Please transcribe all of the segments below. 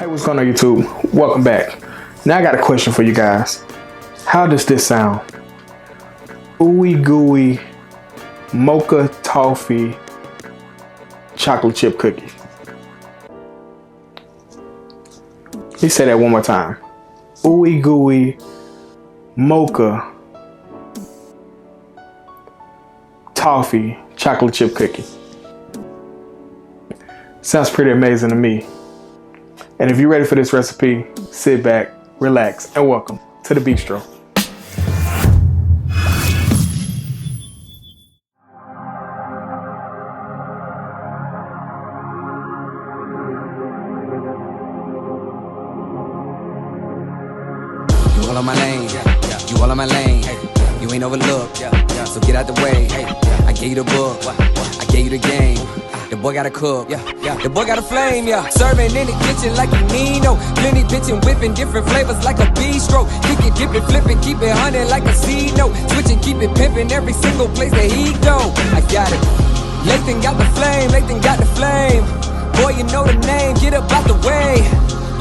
Hey, what's going on YouTube? Welcome back. Now I got a question for you guys. How does this sound? Ooey Gooey Mocha Toffee chocolate chip cookie. Let me say that one more time. Ooey Gooey Mocha Toffee chocolate chip cookie. Sounds pretty amazing to me. And if you're ready for this recipe, sit back, relax, and welcome to the Bistro. You all on my lane, you all on my lane. You ain't overlooked, so get out the way. I gave you the book, I gave you the game. The boy got a cook, the boy got a flame, Serving in the kitchen like you Nino. Plenty bitchin', whipping different flavors like a bistro. Kick it, dip it, flip it, keep it hunting like a seed note. Switching, keep it pimping every single place that he go. I got it. Lathan got the flame, Lathan got the flame. Boy, you know the name, get up out the way.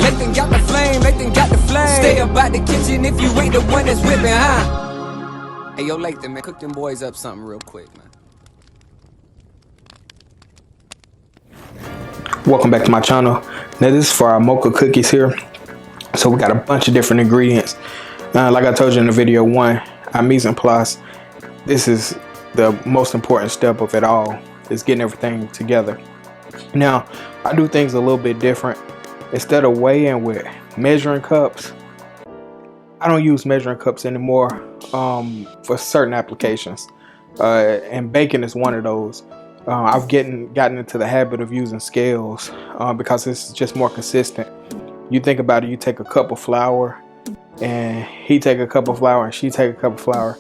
Lathan got the flame, Lathan got the flame. Stay up out the kitchen if you ain't the one that's whipping, huh? Hey, yo, Lathan, man, cook them boys up something real quick, man. Welcome back to my channel. Now this is for our mocha cookies here. So we got a bunch of different ingredients. Like I told you in the video one, our mise en place. This is the most important step of it all, is getting everything together. Now, I do things a little bit different. Instead of weighing with measuring cups, I don't use measuring cups anymore for certain applications. And baking is one of those. I've gotten into the habit of using scales because it's just more consistent. You think about it, you take a cup of flour and he take a cup of flour and she take a cup of flour.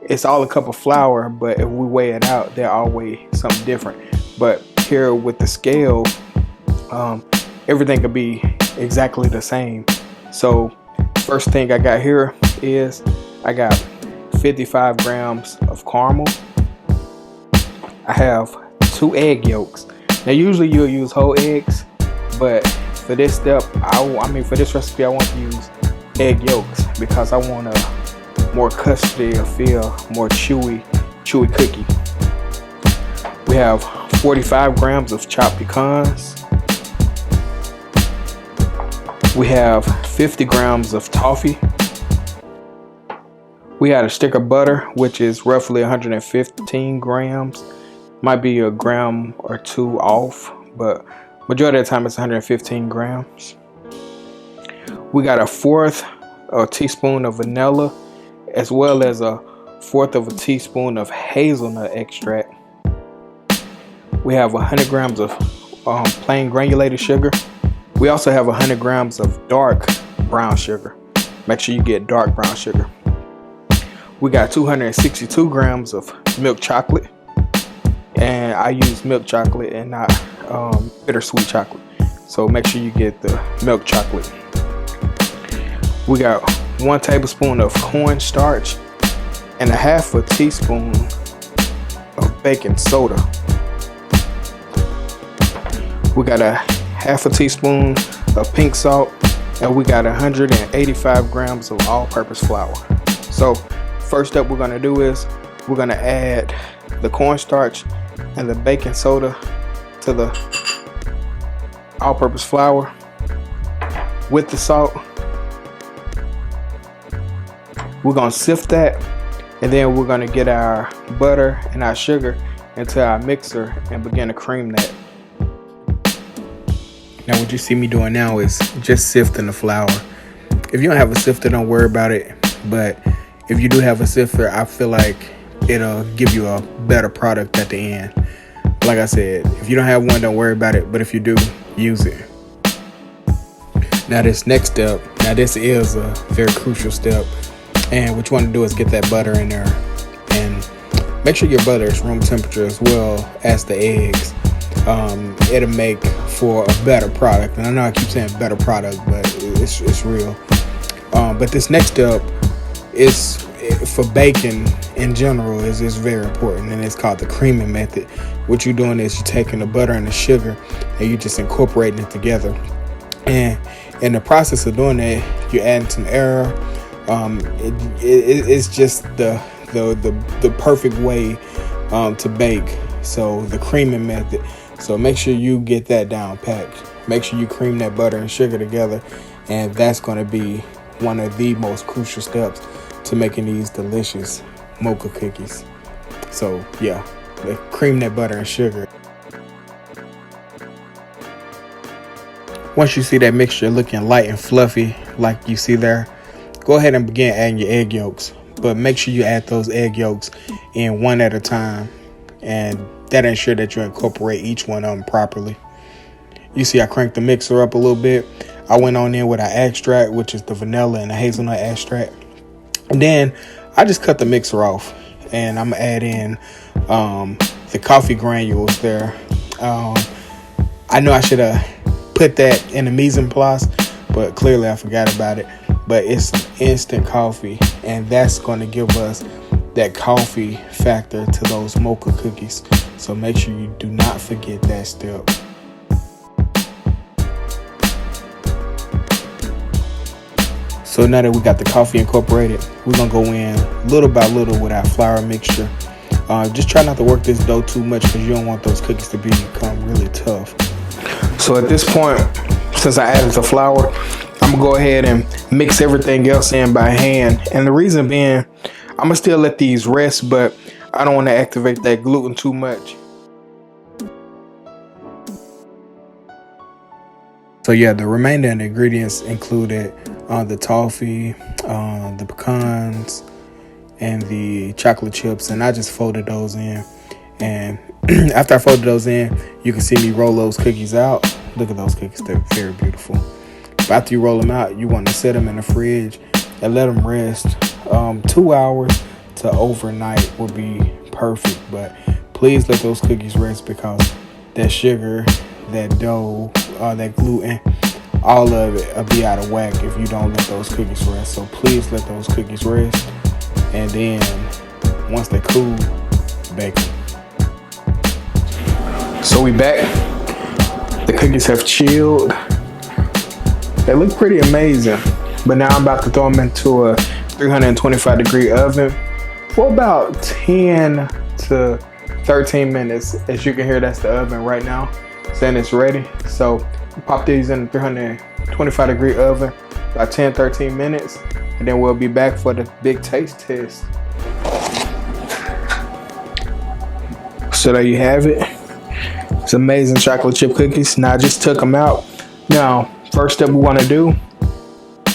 It's all a cup of flour, but if we weigh it out, they're all weigh something different. But here with the scale, everything could be exactly the same. So first thing I got here is I got 55 grams of caramel. I have 2 egg yolks. Now usually you'll use whole eggs, but for this step, for this recipe, I want to use egg yolks because I want a more custody feel, more chewy cookie. We have 45 grams of chopped pecans. We have 50 grams of toffee. We had a stick of butter, which is roughly 115 grams. Might be a gram or two off, but majority of the time it's 115 grams. We got a 1/4 teaspoon of vanilla, as well as a 1/4 teaspoon of hazelnut extract. We have 100 grams of plain granulated sugar. We also have 100 grams of dark brown sugar. Make sure you get dark brown sugar. We got 262 grams of milk chocolate. And I use milk chocolate and not bittersweet chocolate. So make sure you get the milk chocolate. We got 1 tablespoon of cornstarch and a 1/2 teaspoon of baking soda. We got a 1/2 teaspoon of pink salt, and we got 185 grams of all-purpose flour. So first step we're gonna do is we're gonna add the cornstarch and the baking soda to the all-purpose flour with the salt. We're gonna sift that, and then we're gonna get our butter and our sugar into our mixer and begin to cream that. Now what you see me doing now is just sifting the flour. If you don't have a sifter, don't worry about it, but if you do have a sifter, I feel like it'll give you a better product at the end. Like I said, if you don't have one, don't worry about it, but if you do, use it. Now this next step, this is a very crucial step, and what you want to do is get that butter in there, and make sure your butter is room temperature as well as the eggs. It'll make for a better product, and I know I keep saying better product, but it's real. But this next step is for baking in general is very important, and it's called the creaming method. What you're doing is you're taking the butter and the sugar and you're just incorporating it together. And in the process of doing that, you're adding some air. It's just the perfect way to bake. So the creaming method. So make sure you get that down packed. Make sure you cream that butter and sugar together, and that's going to be one of the most crucial steps to making these delicious mocha cookies. So yeah, cream that butter and sugar. Once you see that mixture looking light and fluffy like you see there, go ahead and begin adding your egg yolks. But make sure you add those egg yolks in one at a time, and that ensure that you incorporate each one of them properly. You see I cranked the mixer up a little bit. I went on in with our extract, which is the vanilla and the hazelnut extract. And then I just cut the mixer off, and I'm gonna add in the coffee granules there. I know I should have put that in the mise en place, but clearly I forgot about it. But it's instant coffee, and that's going to give us that coffee factor to those mocha cookies. So make sure you do not forget that step. So now that we got the coffee incorporated, we're going to go in little by little with our flour mixture. Just try not to work this dough too much, because you don't want those cookies to become really tough. So at this point, since I added the flour, I'm gonna go ahead and mix everything else in by hand. And the reason being, I'm gonna still let these rest, but I don't want to activate that gluten too much. So yeah, the remainder of the ingredients included the toffee, the pecans, and the chocolate chips, and I just folded those in. And after I folded those in, you can see me roll those cookies out. Look at those cookies, they're very beautiful. But after you roll them out, you want to set them in the fridge and let them rest. 2 hours to overnight will be perfect, but please let those cookies rest, because that sugar, that dough, that gluten, all of it will be out of whack if you don't let those cookies rest. So please let those cookies rest, and then once they cool, bake them. So we back. The cookies have chilled. They look pretty amazing. But now I'm about to throw them into a 325-degree oven for about 10 to 13 minutes. As you can hear, that's the oven right now saying it's ready. So pop these in the 325-degree oven about 10-13 minutes, and then we'll be back for the big taste test. So there you have it. It's amazing chocolate chip cookies. Now I just took them out. Now first step we want to do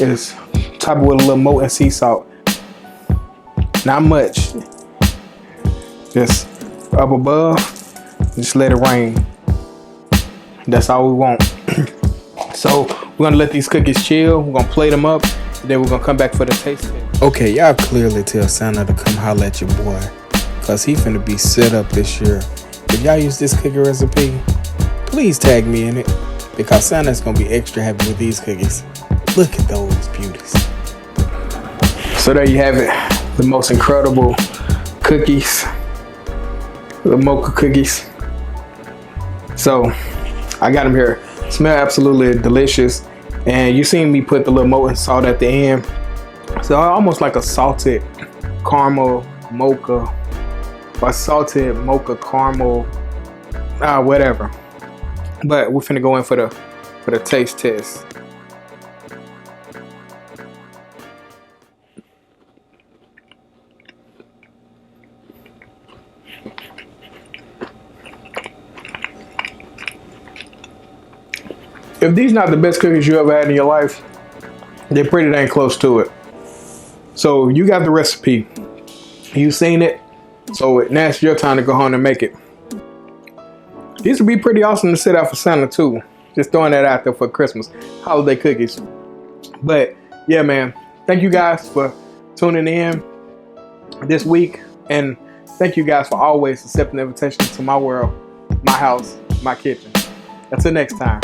is top it with a little molten sea salt. Not much, just up above. Just let it rain. That's all we want. So we're gonna let these cookies chill. We're gonna plate them up, and then we're gonna come back for the taste test. Okay, y'all clearly tell Santa to come holler at your boy, cause he finna be set up this year. If y'all use this cookie recipe, please tag me in it, because Santa's gonna be extra happy with these cookies. Look at those beauties. So there you have it, the most incredible cookies, the mocha cookies. So I got them here. Smell absolutely delicious, and you seen me put the little molten salt at the end, so almost like a salted caramel mocha, or salted mocha caramel, whatever. But we're finna go in for the taste test. If these not the best cookies you ever had in your life, they're pretty dang close to it. So you got the recipe, you seen it, so now it's your time to go home and make it. These would be pretty awesome to set out for Santa too. Just throwing that out there for Christmas, holiday cookies. But yeah, man, thank you guys for tuning in this week, and thank you guys for always accepting the invitation to my world, my house, my kitchen. Until next time.